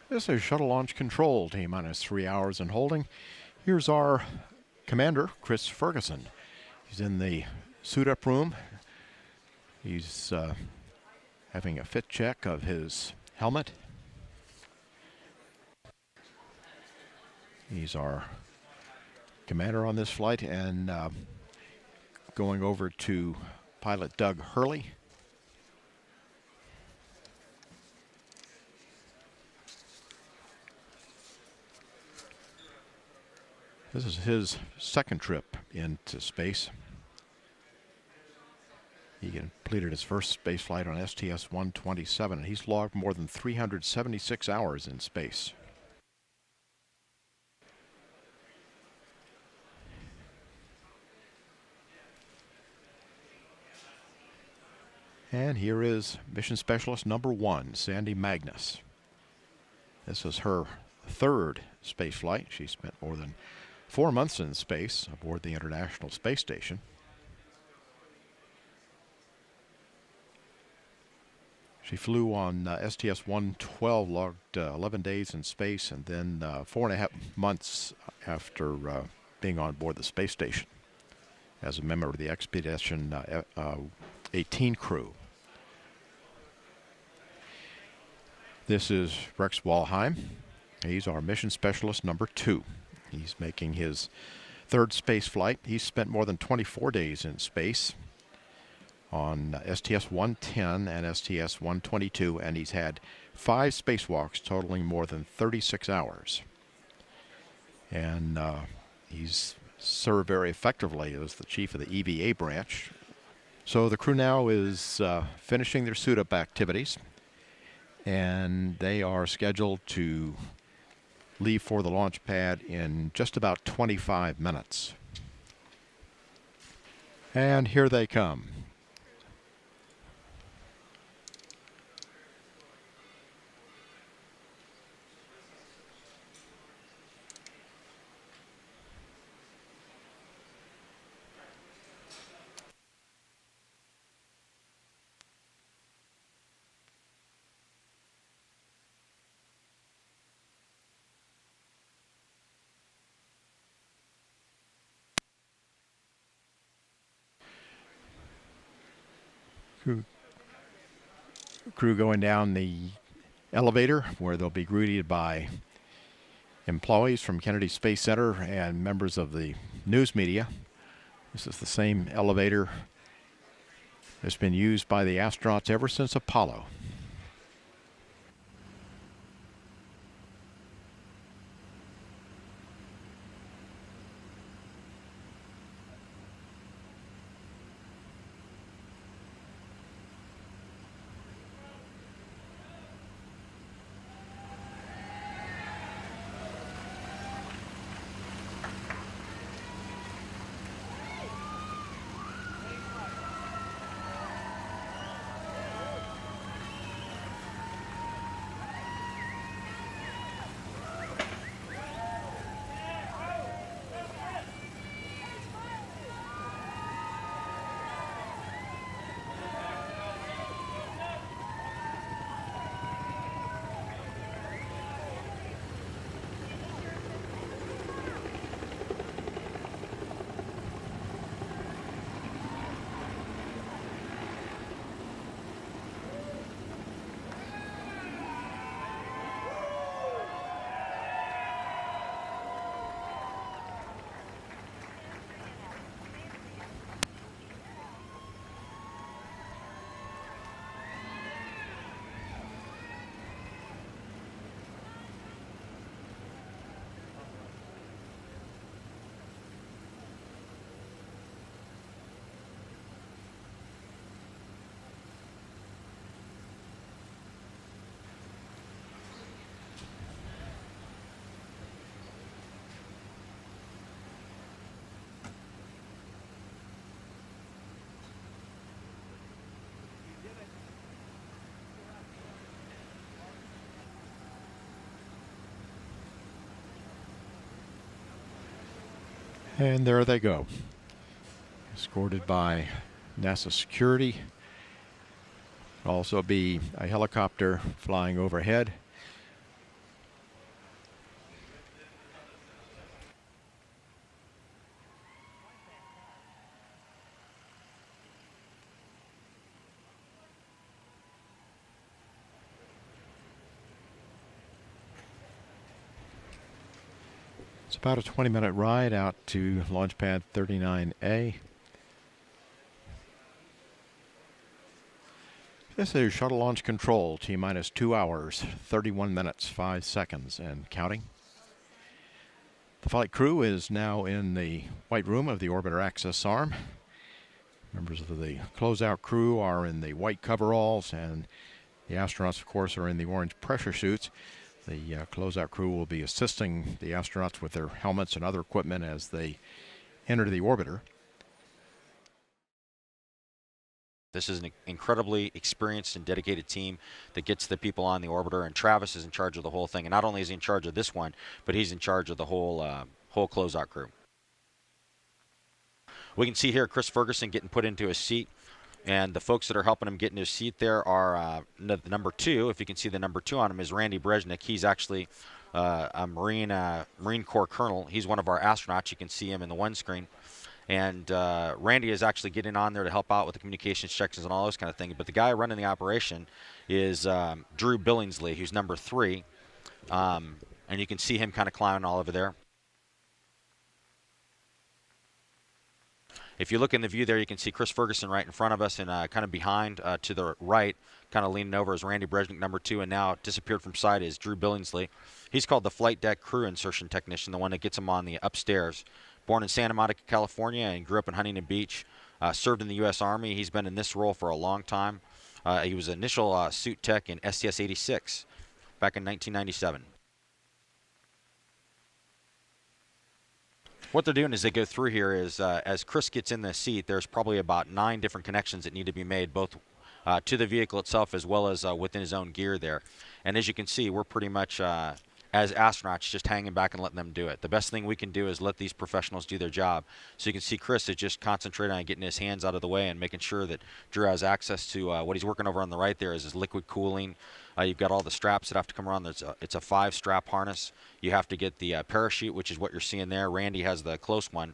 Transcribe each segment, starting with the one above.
This is Shuttle Launch Control, T-minus 3 hours in holding. Here's our commander, Chris Ferguson. He's in the suit-up room. He's having a fit check of his helmet. He's our commander on this flight, and going over to pilot Doug Hurley. This is his second trip into space. He completed his first space flight on STS-127, and he's logged more than 376 hours in space. And here is Mission Specialist number 1, Sandy Magnus. This is her third space flight. She spent more than 4 months in space aboard the International Space Station. She flew on STS-112, logged 11 days in space, and then 4.5 months after being on board the space station as a member of the Expedition 18 crew. This is Rex Walheim. He's our Mission Specialist number 2. He's making his third space flight. He's spent more than 24 days in space on STS-110 and STS-122, and he's had 5 spacewalks totaling more than 36 hours. And he's served very effectively as the chief of the EVA branch. So the crew now is finishing their suit-up activities, and they are scheduled to leave for the launch pad in just about 25 minutes. And here they come. Crew going down the elevator, where they'll be greeted by employees from Kennedy Space Center and members of the news media. This is the same elevator that's been used by the astronauts ever since Apollo. And there they go, escorted by NASA security. Also be a helicopter flying overhead. It's about a 20-minute ride out to launch pad 39A. This is shuttle launch control, T-minus 2 hours, 31 minutes, 5 seconds, and counting. The flight crew is now in the white room of the orbiter access arm. Members of the closeout crew are in the white coveralls, and the astronauts, of course, are in the orange pressure suits. The closeout crew will be assisting the astronauts with their helmets and other equipment as they enter the orbiter. This is an incredibly experienced and dedicated team that gets the people on the orbiter, and Travis is in charge of the whole thing. And not only is he in charge of this one, but he's in charge of the whole closeout crew. We can see here Chris Ferguson getting put into his seat, and the folks that are helping him get into his seat there are the number 2. If you can see the number 2 on him is Randy Brezhnik. He's actually a Marine Corps colonel. He's one of our astronauts. You can see him in the one screen. And Randy is actually getting on there to help out with the communications checks and all those kind of things. But the guy running the operation is Drew Billingsley, who's number 3. And you can see him kind of climbing all over there. If you look in the view there, you can see Chris Ferguson right in front of us, and kind of behind to the right, kind of leaning over, is Randy Brezhnik, number 2, and now disappeared from sight is Drew Billingsley. He's called the flight deck crew insertion technician, the one that gets him on the upstairs. Born in Santa Monica, California, and grew up in Huntington Beach. Served in the U.S. Army. He's been in this role for a long time. He was initial suit tech in STS-86 back in 1997. What they're doing as they go through here is, as Chris gets in the seat, there's probably about 9 different connections that need to be made, both to the vehicle itself as well as within his own gear there. And as you can see, we're pretty much, as astronauts, just hanging back and letting them do it. The best thing we can do is let these professionals do their job. So you can see Chris is just concentrating on getting his hands out of the way and making sure that Drew has access to what he's working over on the right there is his liquid cooling. You've got all the straps that have to come around. It's a 5-strap harness. You have to get the parachute, which is what you're seeing there. Randy has the close one,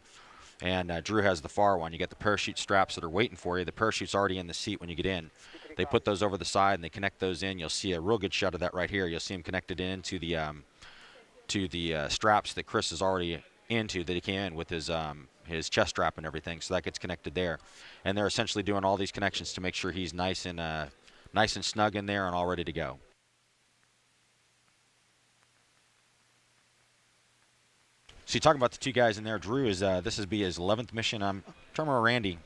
and Drew has the far one. You got the parachute straps that are waiting for you. The parachute's already in the seat when you get in. They put those over the side and they connect those in. You'll see a real good shot of that right here. You'll see them connected into the straps that Chris is already into, that he came in with his chest strap and everything. So that gets connected there, and they're essentially doing all these connections to make sure he's nice and snug in there and all ready to go. So you talk about the 2 guys in there. Drew is this will be his 11th mission. I'm trying to remember Randy.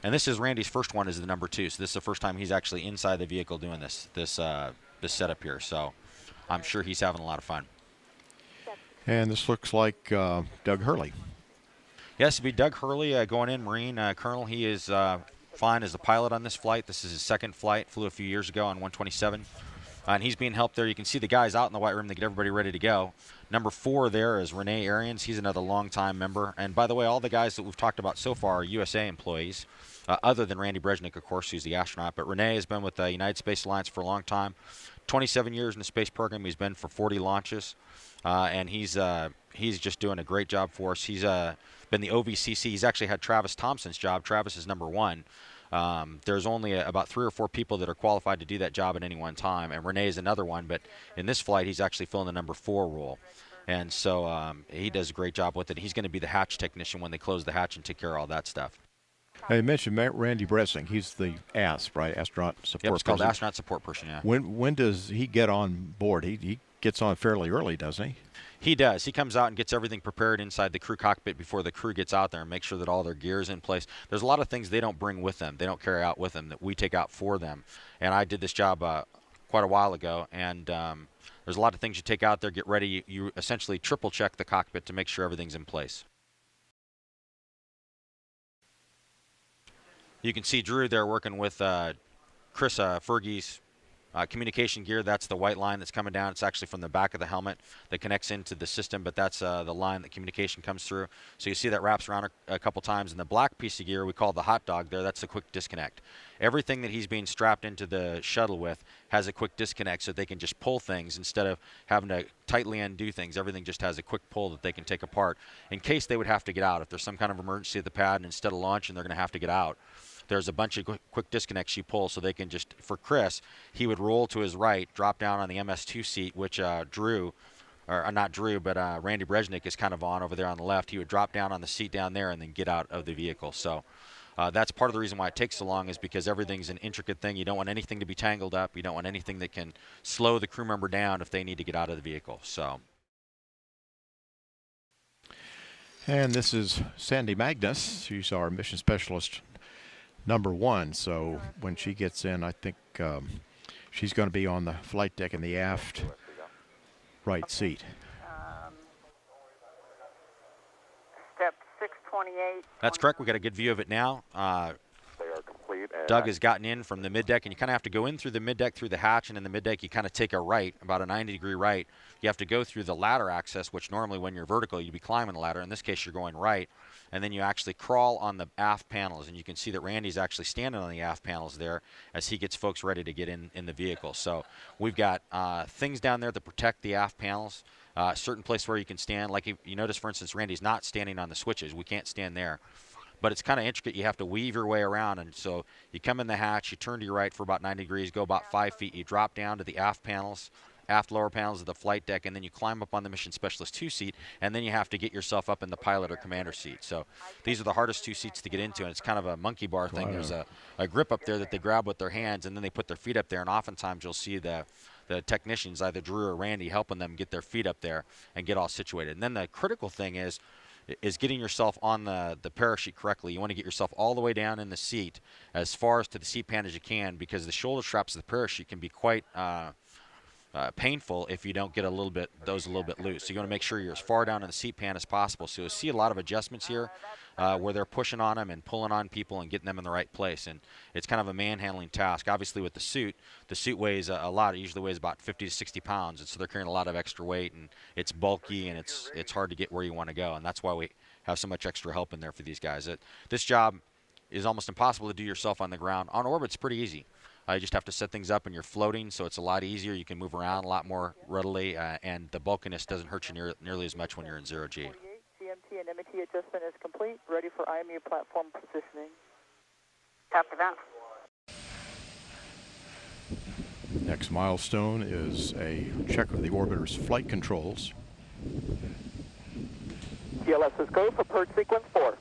And this is Randy's first one as the number 2. So this is the first time he's actually inside the vehicle doing this setup here. So I'm sure he's having a lot of fun. And this looks like Doug Hurley. Yes, it'd be Doug Hurley going in, Marine Colonel. He is flying as a pilot on this flight. This is his 2nd flight. Flew a few years ago on 127. And he's being helped there. You can see the guys out in the white room. They get everybody ready to go. Number 4 there is Renee Arians. He's another longtime member. And by the way, all the guys that we've talked about so far are USA employees, other than Randy Brezhnik, of course, who's the astronaut. But Renee has been with the United Space Alliance for a long time. 27 years in the space program. He's been for 40 launches. And he's just doing a great job for us. He's been the OVCC. He's actually had Travis Thompson's job. Travis is number 1. There's only about 3 or 4 people that are qualified to do that job at any one time, and Renee is another one, but in this flight he's actually filling the number 4 role. And so he does a great job with it. He's going to be the hatch technician when they close the hatch and take care of all that stuff. Now you mentioned Randy Brezhnik. He's the ASP, right? Astronaut Support Person. Yep, it's called Astronaut Support Person, yeah. When does he get on board? He gets on fairly early, doesn't he? He does. He comes out and gets everything prepared inside the crew cockpit before the crew gets out there and makes sure that all their gear is in place. There's a lot of things they don't bring with them. They don't carry out with them that we take out for them. And I did this job quite a while ago, and there's a lot of things you take out there, get ready. You essentially triple check the cockpit to make sure everything's in place. You can see Drew there working with Chris Fergie's communication gear. That's the white line that's coming down. It's actually from the back of the helmet that connects into the system, but that's the line that communication comes through. So you see that wraps around a couple times. And the black piece of gear we call the hot dog there, that's the quick disconnect. Everything that he's being strapped into the shuttle with has a quick disconnect, so they can just pull things instead of having to tightly undo things. Everything just has a quick pull that they can take apart in case they would have to get out. If there's some kind of emergency at the pad and instead of launching they're going to have to get out, there's a bunch of quick disconnects you pull, so they can just, for Chris, he would roll to his right, drop down on the MS2 seat, which Drew or not Drew, but Randy Brezhnik is kind of over there on the left. He would drop down on the seat down there and then get out of the vehicle. So that's part of the reason why it takes so long, is because everything's an intricate thing. You don't want anything to be tangled up. You don't want anything that can slow the crew member down if they need to get out of the vehicle. So. And this is Sandy Magnus. She's our mission specialist number 1. So when she gets in, I think she's going to be on the flight deck in the aft right seat. Step 628. That's correct. We got a good view of it now. They are complete. Doug has gotten in from the middeck, and you kind of have to go in through the middeck, through the hatch, and in the middeck you kind of take a right, about a 90-degree right. You have to go through the ladder access, which normally when you're vertical you'd be climbing the ladder. In this case you're going right, and then you actually crawl on the aft panels, and you can see that Randy's actually standing on the aft panels there as he gets folks ready to get in the vehicle. So we've got things down there that protect the aft panels. Certain place where you can stand, like you notice, for instance, Randy's not standing on the switches. We can't stand there. But it's kind of intricate. You have to weave your way around, and so you come in the hatch, you turn to your right for about 90 degrees, go about 5 feet, you drop down to the aft panels, aft lower panels of the flight deck, and then you climb up on the Mission Specialist 2 seat, and then you have to get yourself up in the pilot or commander seat. So these are the hardest 2 seats to get into, and it's kind of a monkey bar thing. There's a grip up there that they grab with their hands, and then they put their feet up there, and oftentimes you'll see the technicians, either Drew or Randy, helping them get their feet up there and get all situated. And then the critical thing is getting yourself on the parachute correctly. You want to get yourself all the way down in the seat, as far as to the seat pan as you can, because the shoulder straps of the parachute can be quite painful if you don't get those a little bit loose. So you want to make sure you're as far down in the seat pan as possible. So you'll see a lot of adjustments here where they're pushing on them and pulling on people and getting them in the right place. And it's kind of a manhandling task. Obviously with the suit weighs a lot. It usually weighs about 50 to 60 pounds, and so they're carrying a lot of extra weight, and it's bulky, and it's hard to get where you want to go. And that's why we have so much extra help in there for these guys. This job is almost impossible to do yourself on the ground. On orbit, it's pretty easy. You just have to set things up, and you're floating, so it's a lot easier. You can move around a lot more readily, and the bulkiness doesn't hurt you nearly as much when you're in 0G. CMT and MT adjustment is complete. Ready for IMU platform positioning. Copy that. Next milestone is a check of the orbiter's flight controls. TLS is go for purge sequence 4.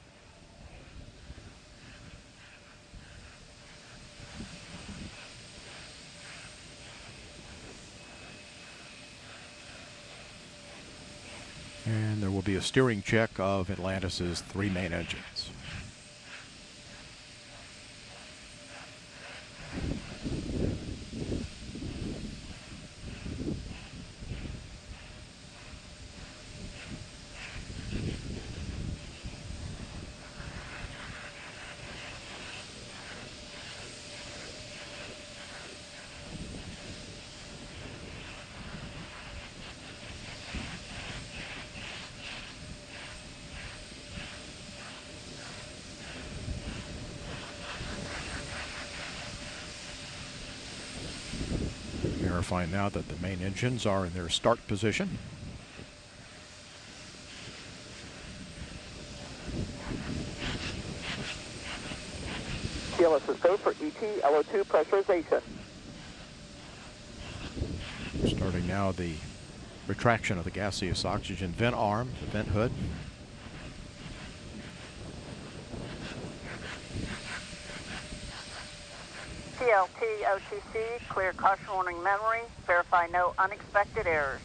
And there will be a steering check of Atlantis's 3 main engines. Verifying now that the main engines are in their start position. TLS is go for ET LO2 pressurization. Starting now the retraction of the gaseous oxygen vent arm, the vent hood. TLT OTC, clear caution warning memory. Verify no unexpected errors.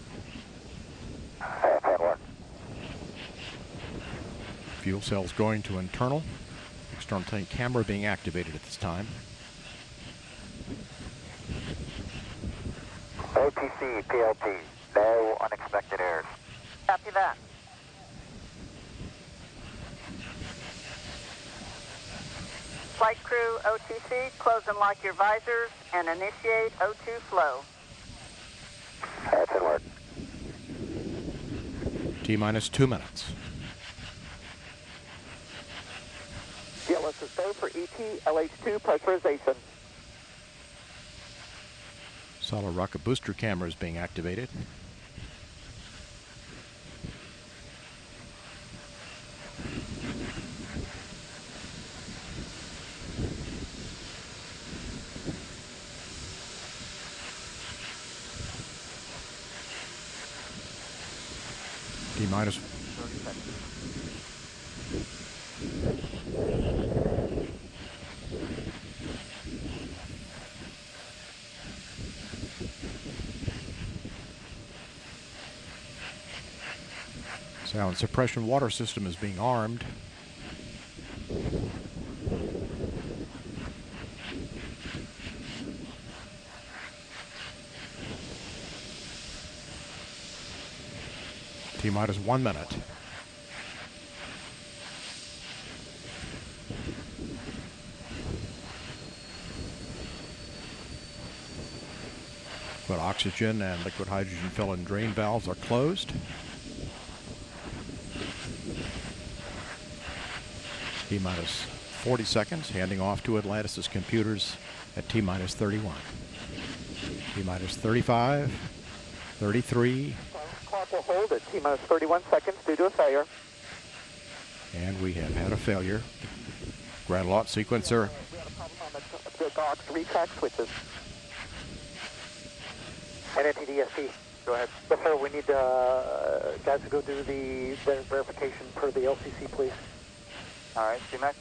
Fuel cells going to internal. External tank camera being activated at this time. OTC, PLT, no unexpected errors. Copy that. Flight crew OTC, close and lock your visors and initiate O2 flow. That's in work. T-minus 2 minutes. TLS is go for ET LH2 pressurization. Solid rocket booster cameras being activated. T-minus 30 seconds. sound suppression water system is being armed. T-minus 1 minute. But oxygen and liquid hydrogen fill and drain valves are closed. T-minus 40 seconds, handing off to Atlantis' computers at T-minus 31. T-minus 35, 33. Clock will hold at T-minus 31 seconds due to a failure. And we have had a failure. Grand launch sequencer. We had a problem on the dock's retract switches. NNTDSP. Go ahead. Yes, sir. We need guys to go do the verification per the LCC, please. All right, C-Mac.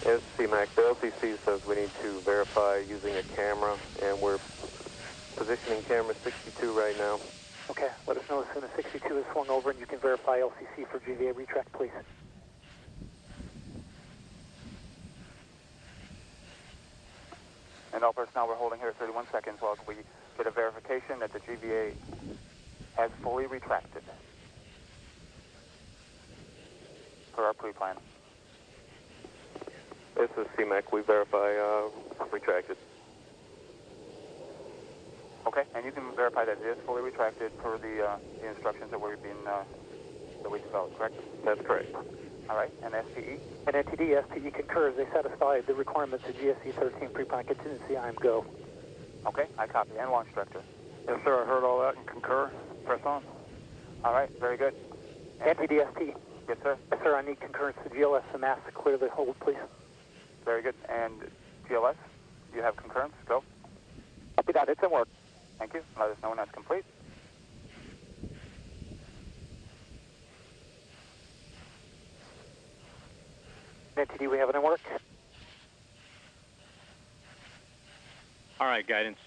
Yes, C-Mac. The LCC says we need to verify using a camera, and we're positioning camera 62 right now. Okay. Let us know as soon as 62 is swung over and you can verify LCC for GVA retract, please. And all personnel, we're holding here at 31 seconds while we get a verification that the GVA has fully retracted per our pre-plan. This is C-Mac. We verify retracted. Okay, and you can verify that it is fully retracted per the instructions that we've been that we developed, correct? That's correct. All right, and SPE? And SPE concurs. They satisfy the requirements of GSC 13 pre-plan contingency. I am go. Okay, I copy. And launch director? Yes, sir. I heard all that and concur. Press on. All right, very good. NTDSP. Yes, sir. Yes, sir. I need concurrence to GLS and mass to clear the hold, please. Very good. And GLS, you have concurrence? Go. Copy that. It's in work. Thank you. Let us know when that's complete. NTD, we have it in work. All right, guidance.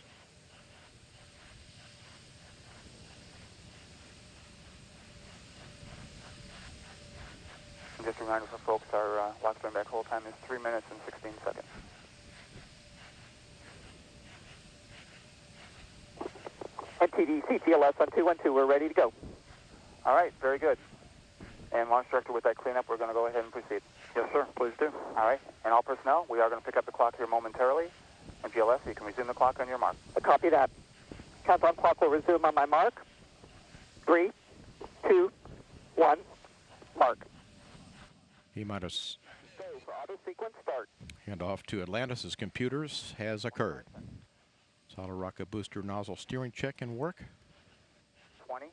And just a reminder for folks, our lock turn back hold time is 3 minutes and 16 seconds. NTD, CTLS on 212. We're ready to go. All right, very good. And launch director, with that cleanup, we're going to go ahead and proceed. Yes, sir. Please do. All right, and all personnel, we are going to pick up the clock here momentarily. And GLS, you can resume the clock on your mark. Copy that. Countdown clock will resume on my mark. 3, 2, 1, mark. T-minus Go for auto sequence start. handoff to Atlantis' computers has occurred. Solid rocket booster nozzle steering check and work. 20.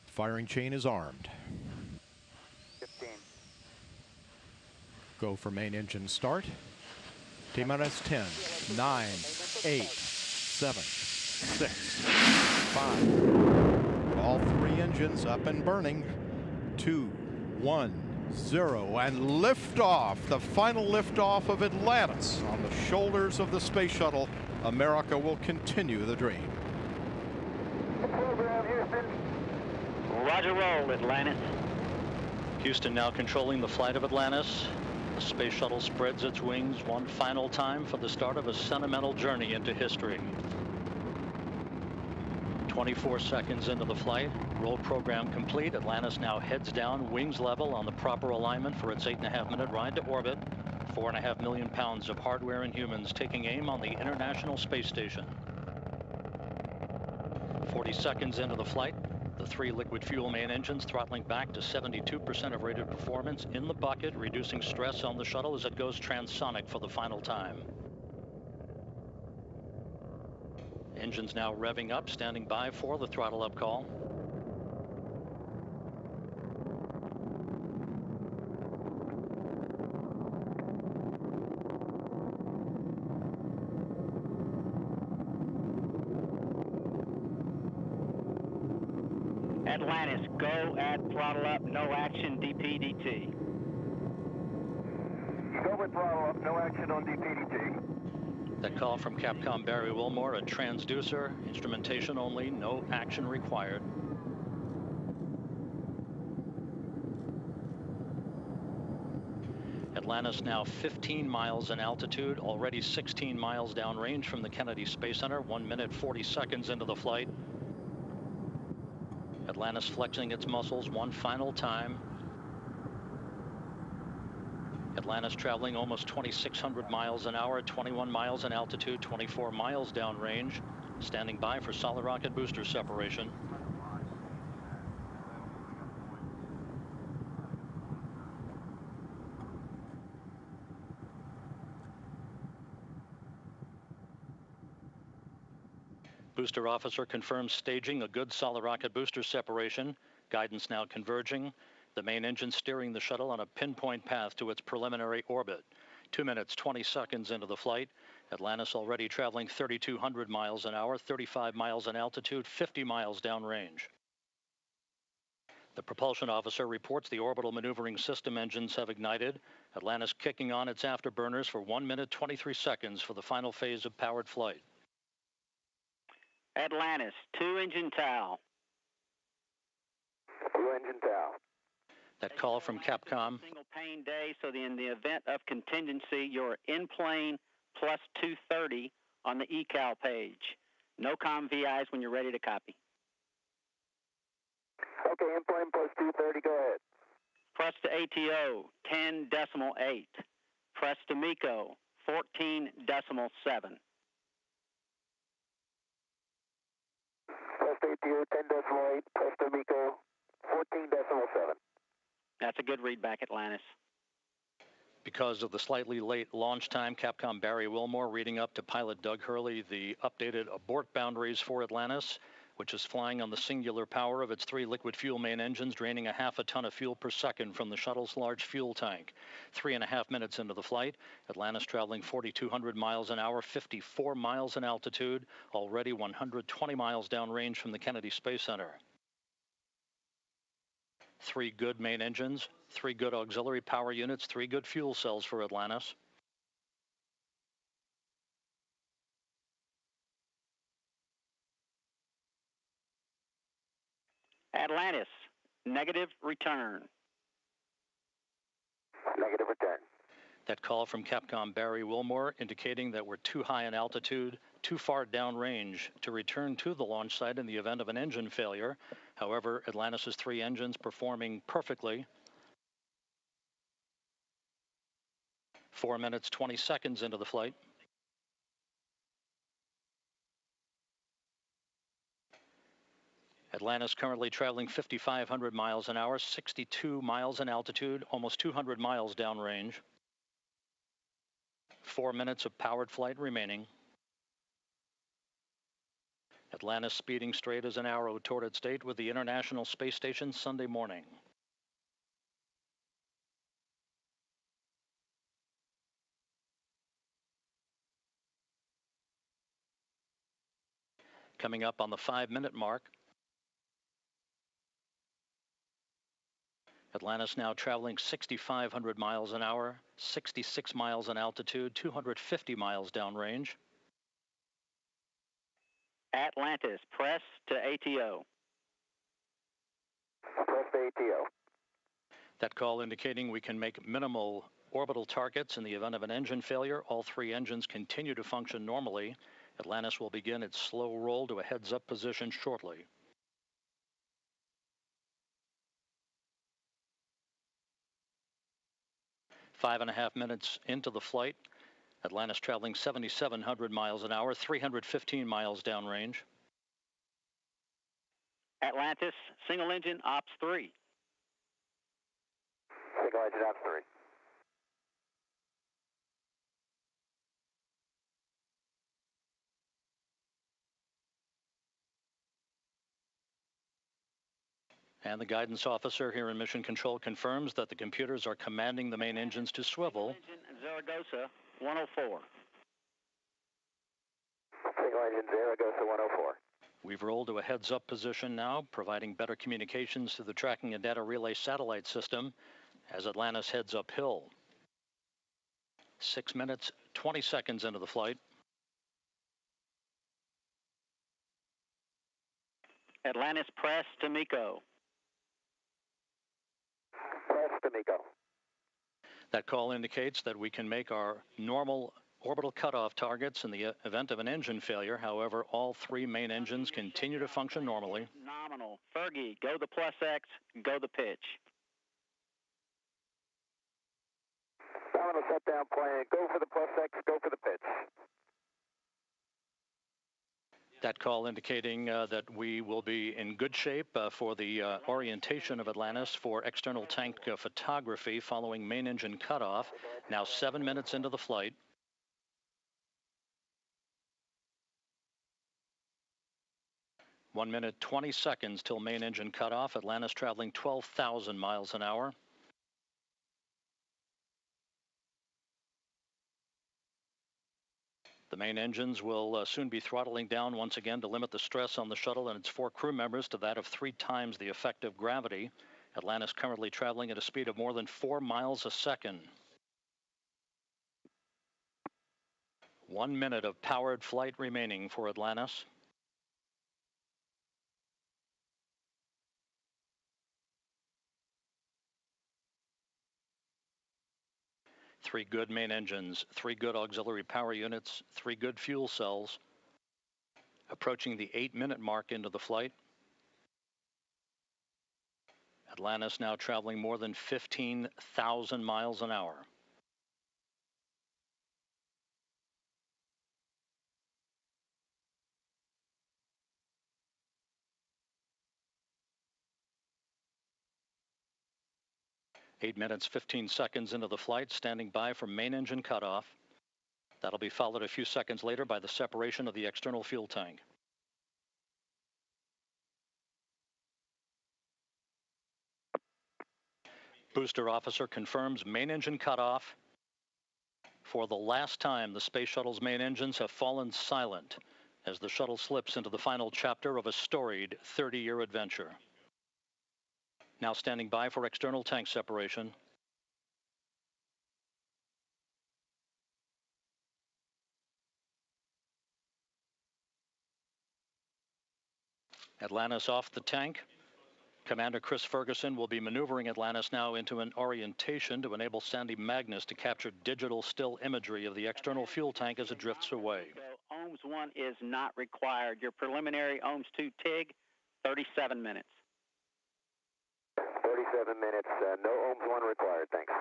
Firing chain is armed. 15. Go for main engine start. T-minus 10, 9, 8, 7, 6, 5. All three engines up and burning. 2, 1, 0, and liftoff. The final liftoff of Atlantis on the shoulders of the space shuttle. America will continue the dream. Program, Houston. Roger roll, Atlantis. Houston now controlling the flight of Atlantis. The space shuttle spreads its wings one final time for the start of a sentimental journey into history. 24 seconds into the flight, roll program complete. Atlantis now heads down, wings level on the proper alignment for its 8.5-minute ride to orbit. 4.5 million pounds of hardware and humans taking aim on the International Space Station. 40 seconds into the flight, the 3 liquid fuel main engines throttling back to 72% of rated performance in the bucket, reducing stress on the shuttle as it goes transonic for the final time. Engines now revving up, standing by for the throttle up call. Atlantis, go at throttle up, no action, DPDT. Go with throttle up, no action on DPDT. That call from Capcom Barry Wilmore, a transducer, instrumentation only, no action required. Atlantis now 15 miles in altitude, already 16 miles downrange from the Kennedy Space Center, 1 minute 40 seconds into the flight. Atlantis flexing its muscles one final time. Atlantis traveling almost 2,600 miles an hour, 21 miles in altitude, 24 miles downrange. Standing by for solid rocket booster separation. Booster officer confirms staging a good solid rocket booster separation. Guidance now converging. The main engine steering the shuttle on a pinpoint path to its preliminary orbit. 2 minutes, 20 seconds into the flight. Atlantis already traveling 3,200 miles an hour, 35 miles in altitude, 50 miles downrange. The propulsion officer reports the orbital maneuvering system engines have ignited. Atlantis kicking on its afterburners for 1 minute, 23 seconds for the final phase of powered flight. Atlantis, 2-engine TOW. 2-engine TOW. That call from Capcom. Single pane day, so in the event of contingency, you're in plane plus 230 on the ECAL page. No COM VIs when you're ready to copy. Okay, in plane plus 230, go ahead. Press to ATO, 10.8. Press to MECO, 14.7. Press to ATO, 10.8. Press to MECO, 14.7. That's a good read back, Atlantis. Because of the slightly late launch time, Capcom Barry Wilmore reading up to pilot Doug Hurley the updated abort boundaries for Atlantis, which is flying on the singular power of its 3 liquid fuel main engines, draining a half a ton of fuel per second from the shuttle's large fuel tank. 3.5 minutes into the flight, Atlantis traveling 4,200 miles an hour, 54 miles in altitude, already 120 miles downrange from the Kennedy Space Center. 3 good main engines, 3 good auxiliary power units, 3 good fuel cells for Atlantis. Atlantis, negative return. Negative return. That call from Capcom Barry Wilmore indicating that we're too high in altitude, too far downrange to return to the launch site in the event of an engine failure. However, Atlantis' 3 engines performing perfectly. 4 minutes, 20 seconds into the flight. Atlantis currently traveling 5,500 miles an hour, 62 miles in altitude, almost 200 miles downrange. 4 minutes of powered flight remaining. Atlantis speeding straight as an arrow toward its date with the International Space Station Sunday morning. Coming up on the 5-minute mark. Atlantis now traveling 6,500 miles an hour, 66 miles in altitude, 250 miles downrange. Atlantis, press to ATO. Press to ATO. That call indicating we can make minimal orbital targets in the event of an engine failure. All 3 engines continue to function normally. Atlantis will begin its slow roll to a heads-up position shortly. Five and a half minutes into the flight. Atlantis traveling 7,700 miles an hour, 315 miles downrange. Atlantis, single engine ops 3. Single engine ops 3. And the guidance officer here in Mission Control confirms that the computers are commanding the main engines to swivel. Engine Zaragoza, 104. Single engine Zaragoza 104. We've rolled to a heads-up position now, providing better communications to the tracking and data relay satellite system as Atlantis heads uphill. 6 minutes, 20 seconds into the flight. Atlantis, press to MECO. Press to MECO. That call indicates that we can make our normal orbital cutoff targets in the event of an engine failure. However, all 3 main engines continue to function normally. Nominal. Fergie, go the plus X, go the pitch. Nominal shutdown plan. Go for the plus X, go for the pitch. That call indicating that we will be in good shape for the orientation of Atlantis for external tank photography following main engine cutoff. Now 7 minutes into the flight. One minute, 20 seconds till main engine cutoff. Atlantis traveling 12,000 miles an hour. The main engines will soon be throttling down once again to limit the stress on the shuttle and its 4 crew members to that of 3 times the effective gravity. Atlantis currently traveling at a speed of more than 4 miles a second. 1 minute of powered flight remaining for Atlantis. Three good main engines, 3 good auxiliary power units, 3 good fuel cells. Approaching the 8-minute mark into the flight. Atlantis now traveling more than 15,000 miles an hour. Eight minutes, 15 seconds into the flight, standing by for main engine cutoff. That'll be followed a few seconds later by the separation of the external fuel tank. Booster officer confirms main engine cutoff. For the last time, the Space Shuttle's main engines have fallen silent as the shuttle slips into the final chapter of a storied 30-year adventure. Now standing by for external tank separation. Atlantis off the tank. Commander Chris Ferguson will be maneuvering Atlantis now into an orientation to enable Sandy Magnus to capture digital still imagery of the external fuel tank as it drifts away. So OHMS 1 is not required. Your preliminary OHMS 2 TIG, 37 minutes. 37 minutes. No OHMS 1 required. Thanks.